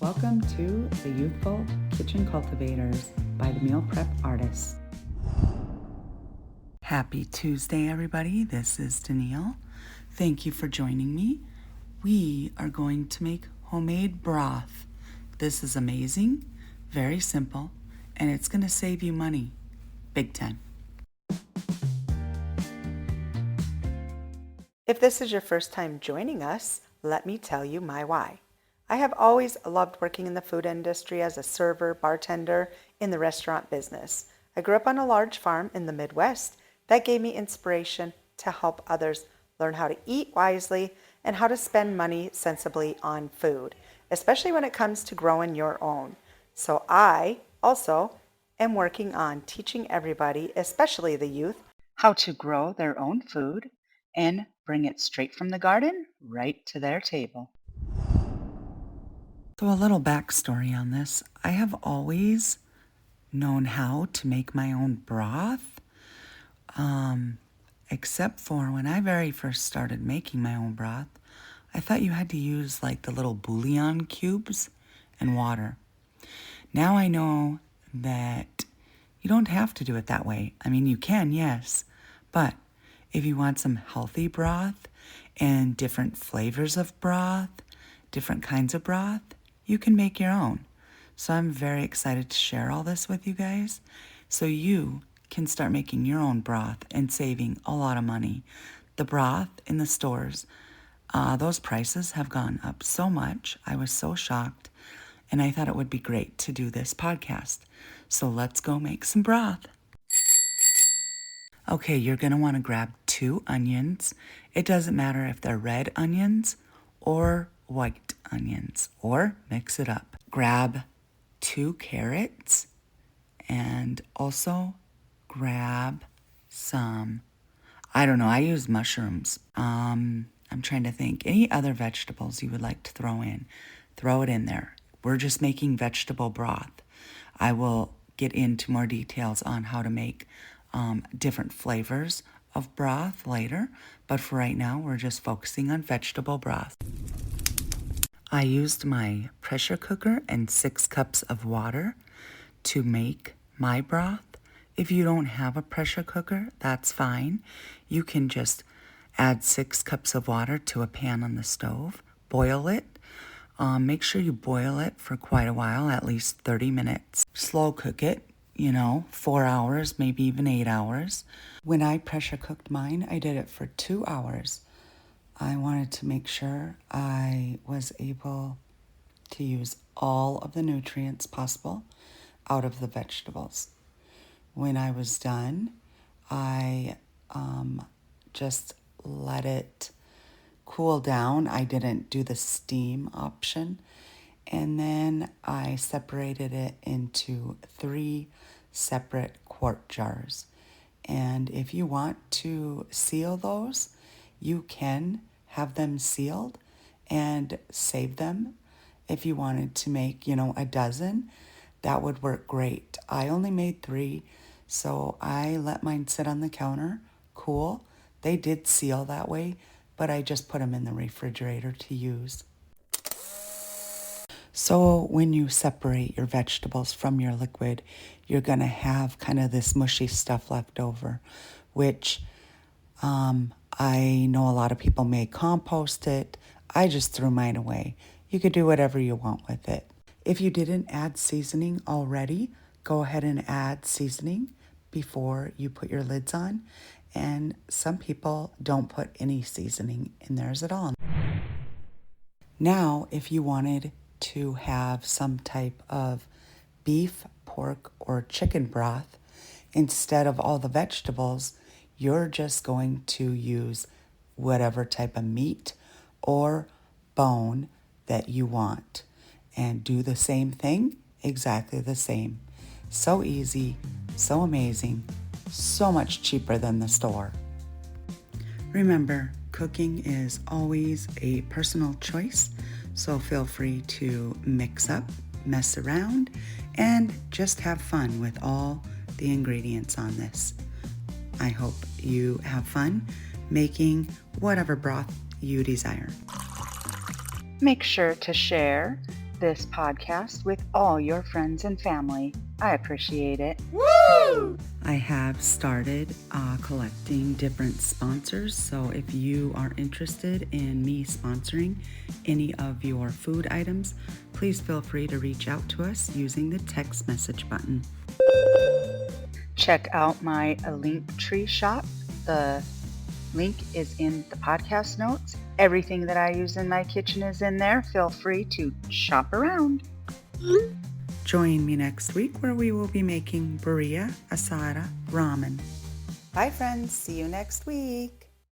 Welcome to the Youthful Kitchen Cultivators by the Meal Prep Artists. Happy Tuesday, everybody. This is Danielle. Thank you for joining me. We are going to make homemade broth. This is amazing, very simple, and it's going to save you money. Big time. If this is your first time joining us, let me tell you my why. I have always loved working in the food industry as a server, bartender in the restaurant business. I grew up on a large farm in the Midwest that gave me inspiration to help others learn how to eat wisely and how to spend money sensibly on food, especially when it comes to growing your own. So I also am working on teaching everybody, especially the youth, How to grow their own food and bring it straight from the garden right to their table. So, a little backstory on this. I have always known how to make my own broth, except for when I very first started making my own broth, I thought you had to use like the little bouillon cubes and water. Now I know that you don't have to do it that way. I mean, you can, yes, but if you want some healthy broth and different flavors of broth, different kinds of broth, you can make your own. So I'm very excited to share all this with you guys so you can start making your own broth and saving a lot of money. The broth in the stores, those prices have gone up so much. I was so shocked, and I thought it would be great to do this podcast. So let's go make some broth. Okay, you're going to want to grab 2 onions. It doesn't matter if they're red onions or white onions, or mix it up. Grab 2 carrots and also grab some, I use mushrooms. I'm trying to think. Any other vegetables you would like to throw it in there. We're just making vegetable broth. I will get into more details on how to make different flavors of broth later, but for right now, we're just focusing on vegetable broth. I used my pressure cooker and 6 cups of water to make my broth. If you don't have a pressure cooker, that's fine. You can just add 6 cups of water to a pan on the stove, boil it. Make sure you boil it for quite a while, at least 30 minutes. Slow cook it, 4 hours, maybe even 8 hours. When I pressure cooked mine, I did it for 2 hours. I wanted to make sure I was able to use all of the nutrients possible out of the vegetables. When I was done, I just let it cool down. I didn't do the steam option. And then I separated it into 3 separate quart jars. And if you want to seal those, you can have them sealed and save them. If you wanted to make, a dozen, that would work great. I only made 3, so I let mine sit on the counter, cool. They did seal that way, but I just put them in the refrigerator to use. So when you separate your vegetables from your liquid, you're going to have kind of this mushy stuff left over, which I know a lot of people may compost it. I just threw mine away. You could do whatever you want with it. If you didn't add seasoning already, go ahead and add seasoning before you put your lids on. And some people don't put any seasoning in theirs at all. Now, if you wanted to have some type of beef, pork, or chicken broth, instead of all the vegetables, you're just going to use whatever type of meat or bone that you want and do the same thing, exactly the same. So easy, so amazing, so much cheaper than the store. Remember, cooking is always a personal choice, so feel free to mix up, mess around, and just have fun with all the ingredients on this. I hope you have fun making whatever broth you desire. Make sure to share this podcast with all your friends and family. I appreciate it. Woo! I have started collecting different sponsors, so if you are interested in me sponsoring any of your food items, please feel free to reach out to us using the text message button. Check out my Linktree shop. The link is in the podcast notes. Everything that I use in my kitchen is in there. Feel free to shop around. Join me next week where we will be making burrito asada ramen. Bye, friends. See you next week.